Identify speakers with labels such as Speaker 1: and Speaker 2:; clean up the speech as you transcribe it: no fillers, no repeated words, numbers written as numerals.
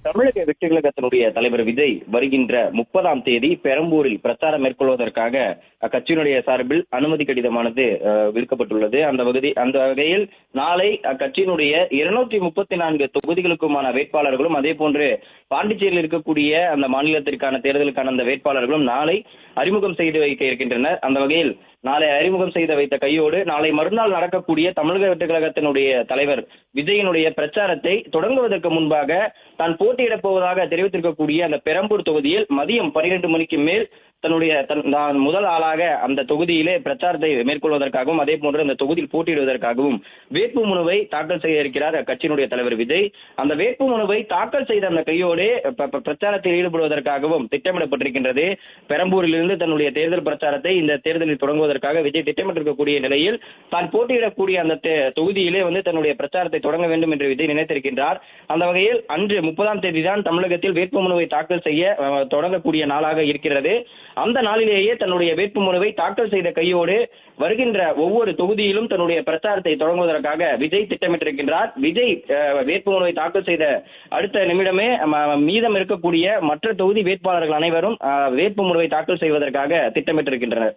Speaker 1: தமிழக வெற்றி கழகத்தினுடைய தலைவர் விஜய் வருகின்ற 30ஆம் தேதி பெரம்பூரில் பிரச்சாரம் மேற்கொள்வதற்காக அக்கட்சியினுடைய சார்பில் அனுமதி கடிதமானது விடுக்கப்பட்டுள்ளது. அந்த வகையில் நாளை அக்கட்சியினுடைய 234 தொகுதிகளுக்குமான வேட்பாளர்களும் அதே போன்று பாண்டிச்சேரியில் இருக்கக்கூடிய அந்த மாநிலத்திற்கான தேர்தலுக்கான அந்த வேட்பாளர்களும் நாளை அறிமுகம் செய்து வைக்க இருக்கின்றனர். அந்த வகையில் நாளை அறிமுகம் செய்து வைத்த கையோடு நாளை மறுநாள் நடக்கக்கூடிய தமிழக வெற்றி கழகத்தினுடைய தலைவர் விஜயினுடைய பிரச்சாரத்தை தொடங்குவதற்கு முன்பாக தான் போட்டியிடப் போவதாக தெரிவித்திருக்கக்கூடிய அந்த பெரம்பூர் தொகுதியில் மதியம் 12 மணிக்கு மேல் நான் முதல் ஆளாக அந்த தொகுதியிலே பிரச்சாரத்தை மேற்கொள்வதற்காகவும் அதே போன்று அந்த தொகுதியில் போட்டியிடுவதற்காகவும் வேட்பு மனுவை தாக்கல் செய்ய இருக்கிறார் அக்கட்சியினுடைய தலைவர் விஜய். அந்த வேட்பு மனுவை தாக்கல் செய்த அந்த கையோடு பிரச்சாரத்தில் ஈடுபடுவதற்காகவும் திட்டமிடப்பட்டிருக்கின்றது. பெரம்பூரிலிருந்து தன்னுடைய தேர்தல் பிரச்சாரத்தை இந்த தேர்தலில் தொடங்குவதற்காக விஜய் திட்டமிட்டிருக்கக்கூடிய நிலையில் தான் போட்டியிடக்கூடிய அந்த தொகுதியிலே தன்னுடைய பிரச்சாரத்தை தொடங்க வேண்டும் என்று விஜய் நினைத்திருக்கின்றார். அந்த வகையில் அன்று 30ஆம் தேதி தான் தமிழகத்தில் வேட்பு மனுவை தாக்கல் செய்ய தொடங்கக்கூடிய நாளாக இருக்கிறது. அந்த நாளிலேயே தன்னுடைய வேட்புமனுவை தாக்கல் செய்த கையோடு வருகின்ற ஒவ்வொரு தொகுதியிலும் தன்னுடைய பிரச்சாரத்தை தொடங்குவதற்காக விஜய் திட்டமிட்டிருக்கின்றார். விஜய் வேட்புமனுவை தாக்கல் செய்த அடுத்த நிமிடமே மீதம் இருக்கக்கூடிய மற்ற தொகுதி வேட்பாளர்கள் அனைவரும் வேட்புமனுவை தாக்கல் செய்வதற்காக திட்டமிட்டிருக்கின்றனர்.